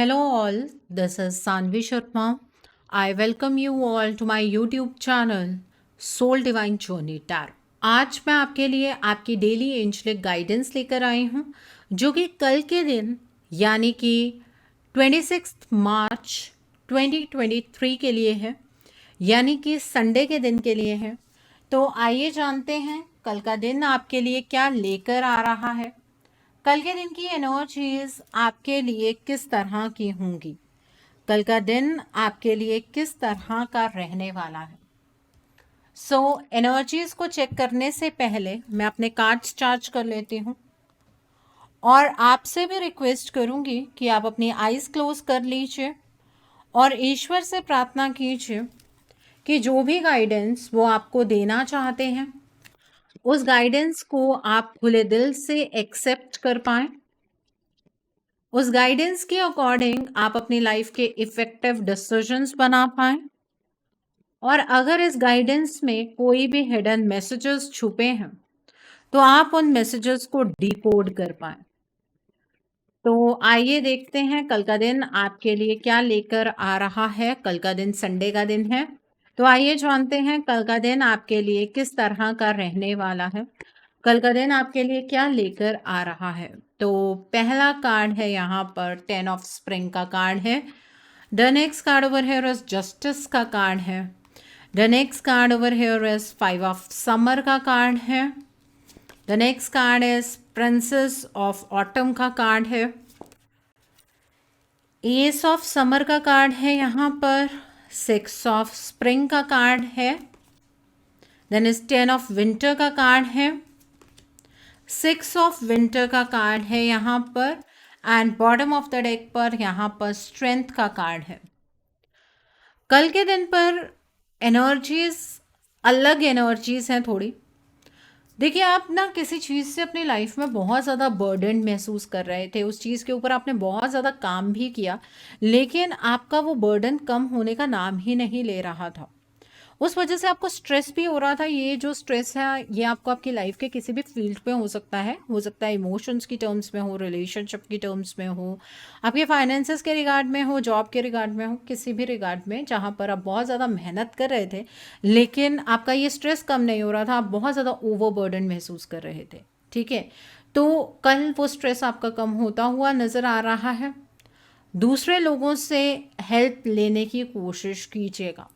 Hello all, this is Sanvi Sharma. I welcome you all to my YouTube channel Soul Divine Journey Tarot. आज मैं आपके लिए आपकी daily angelic guidance लेकर आई हूँ जो कि कल के दिन यानी कि 26 मार्च 2023 के लिए है, यानी कि संडे के दिन के लिए है। तो आइए जानते हैं कल का दिन आपके लिए क्या लेकर आ रहा है। कल के दिन की एनर्जीज आपके लिए किस तरह की होंगी, कल का दिन आपके लिए किस तरह का रहने वाला है। एनर्जीज को चेक करने से पहले मैं अपने कार्ड्स चार्ज कर लेती हूँ और आपसे भी रिक्वेस्ट करूँगी कि आप अपनी आईज क्लोज कर लीजिए और ईश्वर से प्रार्थना कीजिए कि जो भी गाइडेंस वो आपको देना चाहते हैं उस गाइडेंस को आप खुले दिल से एक्सेप्ट कर पाएं। उस गाइडेंस के अकॉर्डिंग आप अपनी लाइफ के इफेक्टिव डिसीजंस बना पाएं और अगर इस गाइडेंस में कोई भी हिडन मैसेजेस छुपे हैं तो आप उन मैसेजेस को डिकोड कर पाएं। तो आइए देखते हैं कल का दिन आपके लिए क्या लेकर आ रहा है। कल का दिन संडे का दिन है, तो आइए जानते हैं कल का दिन आपके लिए किस तरह का रहने वाला है, कल का दिन आपके लिए क्या लेकर आ रहा है। तो पहला कार्ड है यहाँ पर 10 ऑफ स्प्रिंग का कार्ड है। The next card over here is justice का कार्ड है। The next card over here is 5 of summer का कार्ड है। The next card is princess of autumn का कार्ड है। एस ऑफ समर का card है यहाँ पर। 6 ऑफ स्प्रिंग का कार्ड है। देन इज 10 ऑफ विंटर का कार्ड है। 6 ऑफ विंटर का कार्ड है यहाँ पर and bottom of the deck पर यहाँ पर स्ट्रेंथ का कार्ड है। कल के दिन पर एनर्जीज अलग एनर्जीज हैं थोड़ी। देखिए, आप ना किसी चीज़ से अपनी लाइफ में बहुत ज़्यादा बर्डन महसूस कर रहे थे, उस चीज़ के ऊपर आपने बहुत ज़्यादा काम भी किया, लेकिन आपका वो बर्डन कम होने का नाम ही नहीं ले रहा था। उस वजह से आपको स्ट्रेस भी हो रहा था। ये जो स्ट्रेस है ये आपको आपकी लाइफ के किसी भी फील्ड पे हो सकता है इमोशंस की टर्म्स में हो, रिलेशनशिप की टर्म्स में हो, आपके फाइनेंसेस के रिगार्ड में हो, जॉब के रिगार्ड में हो, किसी भी रिगार्ड में जहाँ पर आप बहुत ज़्यादा मेहनत कर रहे थे लेकिन आपका ये स्ट्रेस कम नहीं हो रहा था, आप बहुत ज़्यादा ओवरबर्डन महसूस कर रहे थे। ठीक है, तो कल वो स्ट्रेस आपका कम होता हुआ नज़र आ रहा है। दूसरे लोगों से हेल्प लेने की कोशिश कीजिएगा।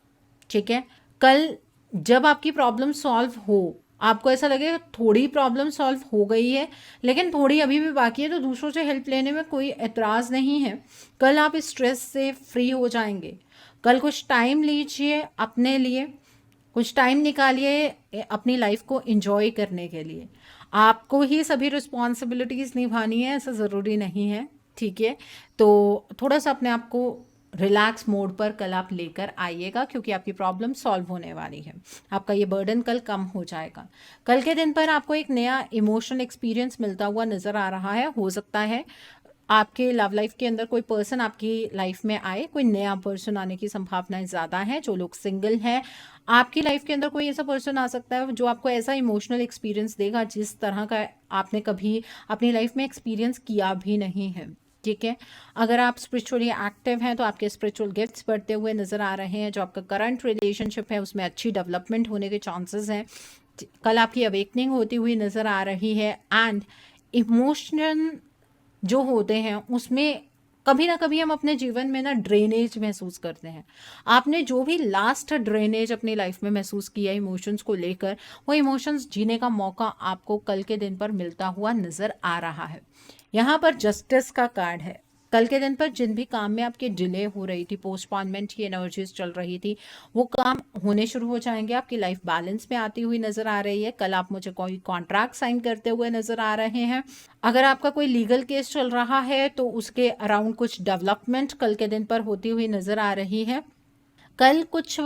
ठीक है, कल जब आपकी प्रॉब्लम सॉल्व हो, आपको ऐसा लगे थोड़ी प्रॉब्लम सॉल्व हो गई है लेकिन थोड़ी अभी भी बाकी है, तो दूसरों से हेल्प लेने में कोई एतराज़ नहीं है। कल आप इस स्ट्रेस से फ्री हो जाएंगे। कल कुछ टाइम लीजिए अपने लिए, कुछ टाइम निकालिए अपनी लाइफ को एंजॉय करने के लिए। आपको ही सभी रिस्पॉन्सिबिलिटीज़ निभानी है ऐसा ज़रूरी नहीं है। ठीक है, तो थोड़ा सा अपने आप को रिलैक्स मोड पर कल आप लेकर आइएगा क्योंकि आपकी प्रॉब्लम सॉल्व होने वाली है। आपका ये बर्डन कल कम हो जाएगा। कल के दिन पर आपको एक नया इमोशनल एक्सपीरियंस मिलता हुआ नज़र आ रहा है। हो सकता है आपके लव लाइफ के अंदर कोई पर्सन आपकी लाइफ में आए, कोई नया पर्सन आने की संभावनाएं ज़्यादा हैं। जो लोग सिंगल हैं, आपकी लाइफ के अंदर कोई ऐसा पर्सन आ सकता है जो आपको ऐसा इमोशनल एक्सपीरियंस देगा जिस तरह का आपने कभी अपनी लाइफ में एक्सपीरियंस किया भी नहीं है। ठीक है, अगर आप स्पिरिचुअली एक्टिव हैं तो आपके स्पिरिचुअल गिफ्ट्स बढ़ते हुए नज़र आ रहे हैं। जो आपका करंट रिलेशनशिप है उसमें अच्छी डेवलपमेंट होने के चांसेस हैं। कल आपकी अवेकनिंग होती हुई नज़र आ रही है एंड इमोशनल जो होते हैं उसमें कभी ना कभी हम अपने जीवन में ना ड्रेनेज महसूस करते हैं। आपने जो भी लास्ट ड्रेनेज अपनी लाइफ में महसूस किया इमोशंस को लेकर, वो इमोशंस जीने का मौका आपको कल के दिन पर मिलता हुआ नज़र आ रहा है। यहाँ पर जस्टिस का कार्ड है। कल के दिन पर जिन भी काम में आपकी डिले हो रही थी, पोस्टपोनमेंट की एनर्जीज चल रही थी, वो काम होने शुरू हो जाएंगे। आपकी लाइफ बैलेंस में आती हुई नज़र आ रही है। कल आप मुझे कोई कॉन्ट्रैक्ट साइन करते हुए नज़र आ रहे हैं। अगर आपका कोई लीगल केस चल रहा है तो उसके अराउंड कुछ डेवलपमेंट कल के दिन पर होती हुई नज़र आ रही है। कल कुछ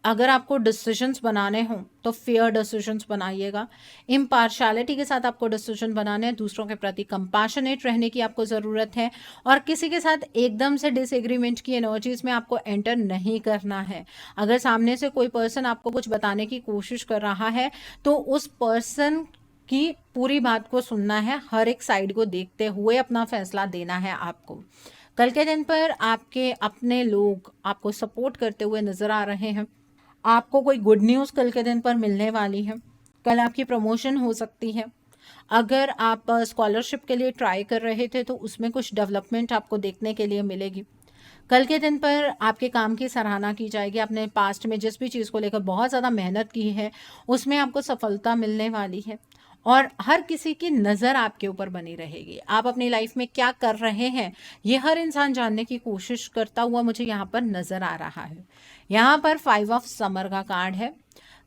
अगर आपको डिसीजंस बनाने हों तो फेयर डिसीजंस बनाइएगा। इम्पार्शलिटी के साथ आपको डिसीजन बनाने हैं। दूसरों के प्रति कंपैशनेट रहने की आपको ज़रूरत है और किसी के साथ एकदम से डिसएग्रीमेंट की एनर्जीज में आपको एंटर नहीं करना है। अगर सामने से कोई पर्सन आपको कुछ बताने की कोशिश कर रहा है तो उस पर्सन की पूरी बात को सुनना है, हर एक साइड को देखते हुए अपना फैसला देना है आपको। कल के दिन पर आपके अपने लोग आपको सपोर्ट करते हुए नज़र आ रहे हैं। आपको कोई गुड न्यूज़ कल के दिन पर मिलने वाली है। कल आपकी प्रमोशन हो सकती है। अगर आप स्कॉलरशिप के लिए ट्राई कर रहे थे तो उसमें कुछ डेवलपमेंट आपको देखने के लिए मिलेगी। कल के दिन पर आपके काम की सराहना की जाएगी। आपने पास्ट में जिस भी चीज़ को लेकर बहुत ज़्यादा मेहनत की है उसमें आपको सफलता मिलने वाली है और हर किसी की नज़र आपके ऊपर बनी रहेगी। आप अपनी लाइफ में क्या कर रहे हैं ये हर इंसान जानने की कोशिश करता हुआ मुझे यहाँ पर नज़र आ रहा है। यहाँ पर 5 ऑफ समर का कार्ड है।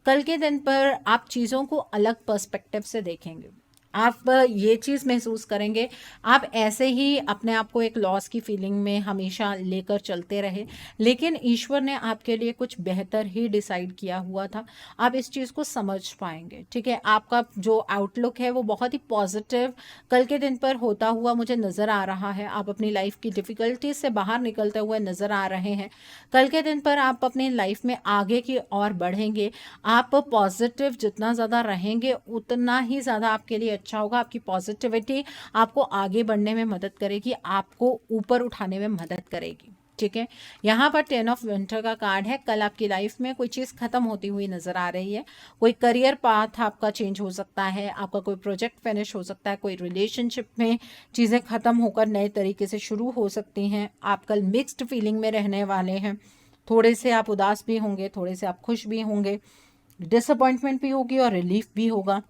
कल के दिन पर आप चीज़ों को अलग पर्सपेक्टिव से देखेंगे। आप ये चीज़ महसूस करेंगे। आप ऐसे ही अपने आप को एक लॉस की फीलिंग में हमेशा लेकर चलते रहे, लेकिन ईश्वर ने आपके लिए कुछ बेहतर ही डिसाइड किया हुआ था। आप इस चीज़ को समझ पाएंगे, ठीक है। आपका जो आउटलुक है वो बहुत ही पॉजिटिव कल के दिन पर होता हुआ मुझे नज़र आ रहा है। आप अपनी लाइफ की डिफ़िकल्टीज से बाहर निकलते हुए नज़र आ रहे हैं। कल के दिन पर आप अपनी लाइफ में आगे की ओर बढ़ेंगे। आप पॉजिटिव जितना ज़्यादा रहेंगे उतना ही ज़्यादा आपके लिए अच्छा होगा। आपकी पॉजिटिविटी आपको आगे बढ़ने में मदद करेगी, आपको ऊपर उठाने में मदद करेगी, ठीक है। यहाँ पर 10 ऑफ विंटर का कार्ड है। कल आपकी लाइफ में कोई चीज़ खत्म होती हुई नज़र आ रही है। कोई करियर पाथ आपका चेंज हो सकता है, आपका कोई प्रोजेक्ट फिनिश हो सकता है, कोई रिलेशनशिप में चीज़ें ख़त्म होकर नए तरीके से शुरू हो सकती हैं। आप कल मिक्स्ड फीलिंग में रहने वाले हैं। थोड़े से आप उदास भी होंगे, थोड़े से आप खुश भी होंगे, डिसअपॉइंटमेंट भी होगी और रिलीफ भी होगा।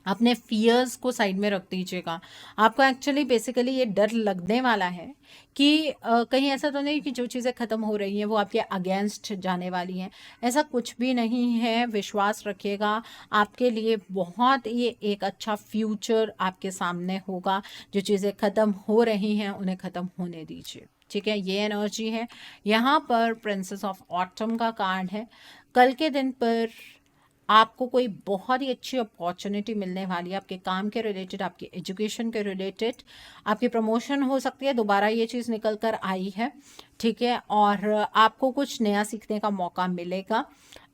अपने फियर्स को साइड में रख दीजिएगा। आपको एक्चुअली बेसिकली ये डर लगने वाला है कि कहीं ऐसा तो नहीं कि जो चीज़ें ख़त्म हो रही हैं वो आपके अगेंस्ट जाने वाली हैं। ऐसा कुछ भी नहीं है। विश्वास रखिएगा, आपके लिए बहुत ये एक अच्छा फ्यूचर आपके सामने होगा। जो चीज़ें ख़त्म हो रही हैं उन्हें ख़त्म होने दीजिए, ठीक है। ये एनर्जी है। यहाँ पर प्रिंसेस ऑफ ऑटम का कार्ड है। कल के दिन पर आपको कोई बहुत ही अच्छी अपॉर्चुनिटी मिलने वाली है, आपके काम के रिलेटेड, आपके एजुकेशन के रिलेटेड। आपकी प्रमोशन हो सकती है, दोबारा ये चीज़ निकल कर आई है, ठीक है। और आपको कुछ नया सीखने का मौका मिलेगा।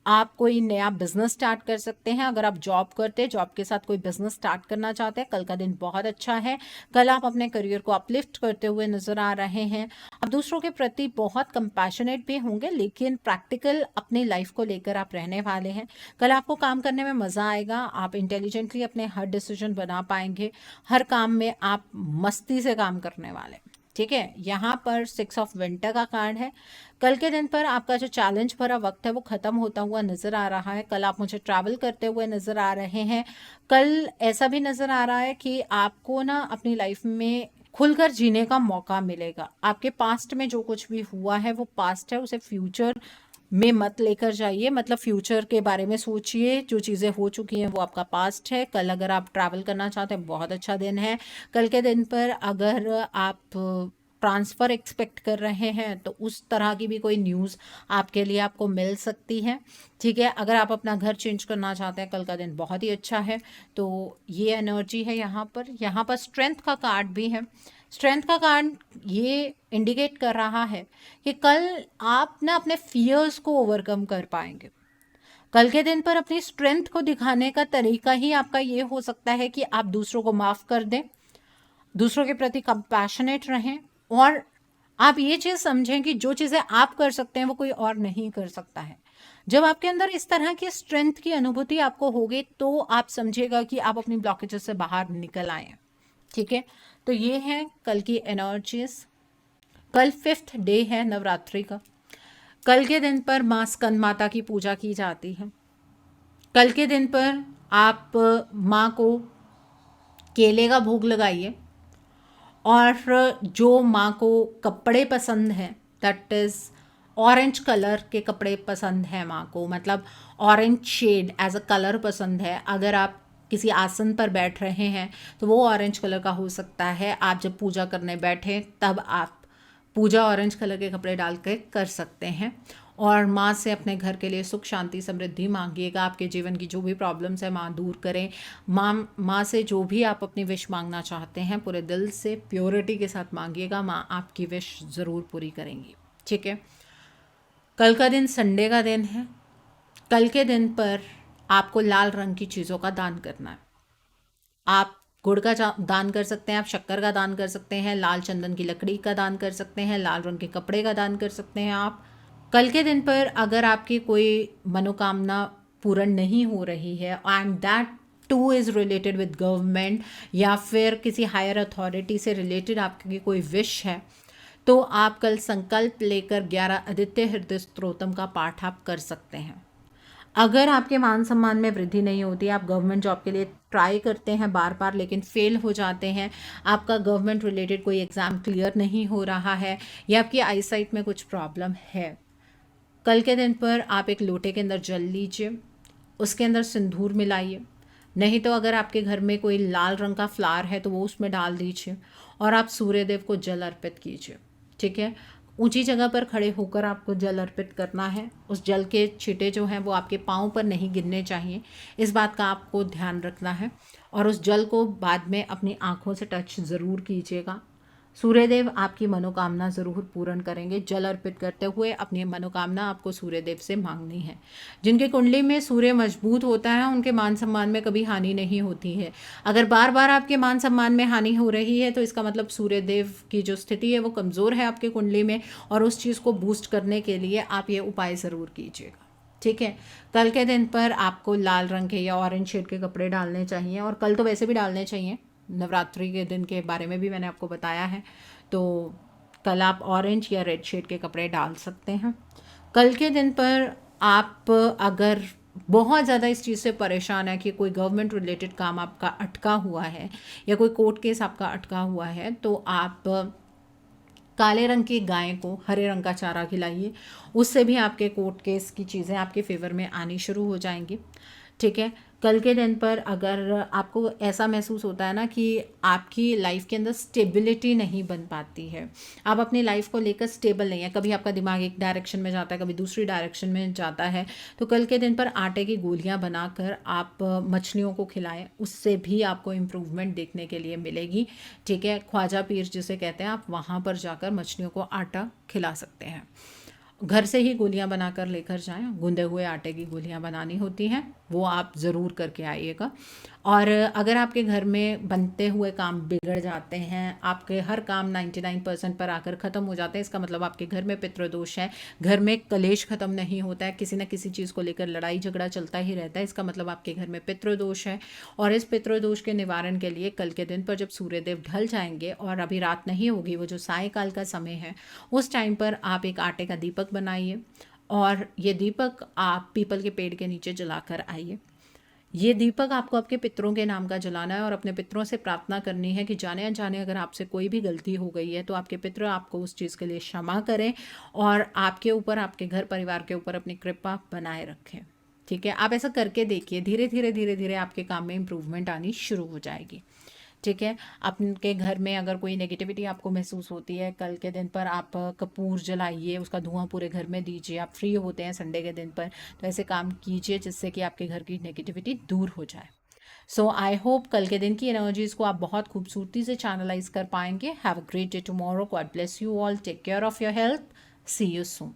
आप कोई नया बिजनेस स्टार्ट कर सकते हैं। अगर आप जॉब करते हैं, जॉब के साथ कोई बिजनेस स्टार्ट करना चाहते हैं, कल का दिन बहुत अच्छा है। कल आप अपने करियर को अपलिफ्ट करते हुए नजर आ रहे हैं। आप दूसरों के प्रति बहुत कंपैशनेट भी होंगे, लेकिन प्रैक्टिकल अपनी लाइफ को लेकर आप रहने वाले हैं। कल आपको काम करने में मज़ा आएगा। आप इंटेलिजेंटली अपने हर डिसीजन बना पाएंगे। हर काम में आप मस्ती से काम करने वाले, ठीक है। यहाँ पर 6 ऑफ विंटर का कार्ड है। कल के दिन पर आपका जो चैलेंज भरा वक्त है वो ख़त्म होता हुआ नज़र आ रहा है। कल आप मुझे ट्रैवल करते हुए नज़र आ रहे हैं। कल ऐसा भी नज़र आ रहा है कि आपको ना अपनी लाइफ में खुलकर जीने का मौका मिलेगा। आपके पास्ट में जो कुछ भी हुआ है वो पास्ट है, उसे फ्यूचर में मत लेकर जाइए। मतलब फ्यूचर के बारे में सोचिए। जो चीज़ें हो चुकी हैं वो आपका पास्ट है। कल अगर आप ट्रैवल करना चाहते हैं बहुत अच्छा दिन है। कल के दिन पर अगर आप ट्रांसफ़र एक्सपेक्ट कर रहे हैं तो उस तरह की भी कोई न्यूज़ आपके लिए आपको मिल सकती है, ठीक है। अगर आप अपना घर चेंज करना चाहते हैं कल का दिन बहुत ही अच्छा है। तो ये एनर्जी है। यहाँ पर स्ट्रेंथ का कार्ड भी है। स्ट्रेंथ का कार्ड ये इंडिकेट कर रहा है कि कल आप ना अपने फियर्स को ओवरकम कर पाएंगे। कल के दिन पर अपनी स्ट्रेंथ को दिखाने का तरीका ही आपका ये हो सकता है कि आप दूसरों को माफ़ कर दें, दूसरों के प्रति कंपैशनेट रहें और आप ये चीज़ समझें कि जो चीज़ें आप कर सकते हैं वो कोई और नहीं कर सकता है। जब आपके अंदर इस तरह की स्ट्रेंथ की अनुभूति आपको होगी तो आप समझिएगा कि आप अपनी ब्लॉकेजेस से बाहर निकल आए हैं, ठीक है। तो ये है कल की एनर्जीज। कल 5th डे है नवरात्रि का। कल के दिन पर माँ स्कंद माता की पूजा की जाती है। कल के दिन पर आप माँ को केले का भोग लगाइए और जो माँ को कपड़े पसंद हैं, दैट इज़ ऑरेंज कलर के कपड़े पसंद हैं माँ को, मतलब orange shade as a colour पसंद है। अगर आप किसी आसन पर बैठ रहे हैं तो वो ऑरेंज कलर का हो सकता है। आप जब पूजा करने बैठें तब आप पूजा ऑरेंज कलर के कपड़े डाल के कर सकते हैं और माँ से अपने घर के लिए सुख शांति समृद्धि मांगिएगा। आपके जीवन की जो भी प्रॉब्लम्स है माँ दूर करें। माँ से जो भी आप अपनी विश मांगना चाहते हैं पूरे दिल से प्योरिटी के साथ मांगिएगा। माँ आपकी विश ज़रूर पूरी करेंगी, ठीक है। कल का दिन संडे का दिन है। कल के दिन पर आपको लाल रंग की चीज़ों का दान करना है। आप गुड़ का दान कर सकते हैं आप, शक्कर का दान कर सकते हैं, लाल चंदन की लकड़ी का दान कर सकते हैं, लाल रंग के कपड़े का दान कर सकते हैं आप। कल के दिन पर अगर आपकी कोई मनोकामना पूर्ण नहीं हो रही है and that two is related with government या फिर किसी हायर अथॉरिटी से रिलेटेड आपकी कोई विश है, तो आप कल संकल्प लेकर 11 आदित्य हृदय स्तोत्रम का पाठ आप कर सकते हैं। अगर आपके मान सम्मान में वृद्धि नहीं होती, आप गवर्नमेंट जॉब के लिए ट्राई करते हैं बार बार लेकिन फेल हो जाते हैं, आपका गवर्नमेंट रिलेटेड कोई एग्ज़ाम क्लियर नहीं हो रहा है या आपकी आईसाइट में कुछ प्रॉब्लम है, कल के दिन पर आप एक लोटे के अंदर जल लीजिए, उसके अंदर सिंदूर मिलाइए, नहीं तो अगर आपके घर में कोई लाल रंग का फ्लावर है तो वो उसमें डाल दीजिए और आप सूर्यदेव को जल अर्पित कीजिए। ठीक है, ऊंची जगह पर खड़े होकर आपको जल अर्पित करना है। उस जल के छींटे जो हैं वो आपके पाँव पर नहीं गिरने चाहिए, इस बात का आपको ध्यान रखना है। और उस जल को बाद में अपनी आँखों से टच ज़रूर कीजिएगा। सूर्यदेव आपकी मनोकामना ज़रूर पूर्ण करेंगे। जल अर्पित करते हुए अपनी मनोकामना आपको सूर्यदेव से मांगनी है। जिनके कुंडली में सूर्य मजबूत होता है उनके मान सम्मान में कभी हानि नहीं होती है। अगर बार बार आपके मान सम्मान में हानि हो रही है तो इसका मतलब सूर्यदेव की जो स्थिति है वो कमज़ोर है आपके कुंडली में, और उस चीज़ को बूस्ट करने के लिए आप ये उपाय ज़रूर कीजिएगा। ठीक है, कल के दिन पर आपको लाल रंग के या ऑरेंज शेड के कपड़े डालने चाहिए, और कल तो वैसे भी डालने चाहिए, नवरात्रि के दिन के बारे में भी मैंने आपको बताया है, तो कल आप ऑरेंज या रेड शेड के कपड़े डाल सकते हैं। कल के दिन पर आप अगर बहुत ज़्यादा इस चीज़ से परेशान है कि कोई गवर्नमेंट रिलेटेड काम आपका अटका हुआ है या कोई कोर्ट केस आपका अटका हुआ है, तो आप काले रंग की गाय को हरे रंग का चारा खिलाइए, उससे भी आपके कोर्ट केस की चीज़ें आपके फेवर में आनी शुरू हो जाएंगी। ठीक है, कल के दिन पर अगर आपको ऐसा महसूस होता है ना कि आपकी लाइफ के अंदर स्टेबिलिटी नहीं बन पाती है, आप अपनी लाइफ को लेकर स्टेबल नहीं है, कभी आपका दिमाग एक डायरेक्शन में जाता है कभी दूसरी डायरेक्शन में जाता है, तो कल के दिन पर आटे की गोलियां बनाकर आप मछलियों को खिलाएं, उससे भी आपको इम्प्रूवमेंट देखने के लिए मिलेगी। ठीक है, ख्वाजा पीर जिसे कहते हैं, आप वहाँ पर जाकर मछलियों को आटा खिला सकते हैं। घर से ही गोलियां बनाकर लेकर जाएं, गूंदे हुए आटे की गोलियां बनानी होती हैं, वो आप ज़रूर करके आइएगा। और अगर आपके घर में बनते हुए काम बिगड़ जाते हैं, आपके हर काम 99% पर आकर ख़त्म हो जाते हैं, इसका मतलब आपके घर में पितृदोष है, घर में कलेश ख़त्म नहीं होता है, किसी न किसी चीज़ को लेकर लड़ाई झगड़ा चलता ही रहता है, इसका मतलब आपके घर में पितृदोष है। और इस पितृदोष के निवारण के लिए कल के दिन पर जब सूर्यदेव ढल जाएंगे और अभी रात नहीं होगी, वो जो सायकाल का समय है, उस टाइम पर आप एक आटे का दीपक बनाइए और ये दीपक आप पीपल के पेड़ के नीचे जलाकर आइए। ये दीपक आपको आपके पितरों के नाम का जलाना है और अपने पितरों से प्रार्थना करनी है कि जाने अनजाने अगर आपसे कोई भी गलती हो गई है तो आपके पितर आपको उस चीज़ के लिए क्षमा करें और आपके ऊपर, आपके घर परिवार के ऊपर अपनी कृपा बनाए रखें। ठीक है, आप ऐसा करके देखिए, धीरे धीरे आपके काम में इम्प्रूवमेंट आनी शुरू हो जाएगी। ठीक है, आपके घर में अगर कोई नेगेटिविटी आपको महसूस होती है, कल के दिन पर आप कपूर जलाइए, उसका धुआं पूरे घर में दीजिए। आप फ्री होते हैं संडे के दिन पर, तो ऐसे काम कीजिए जिससे कि आपके घर की नेगेटिविटी दूर हो जाए। सो आई होप कल के दिन की एनर्जीज़ को आप बहुत खूबसूरती से चैनलाइज कर पाएंगे। Have a great day tomorrow. God bless you all. Take care of your health. See you soon.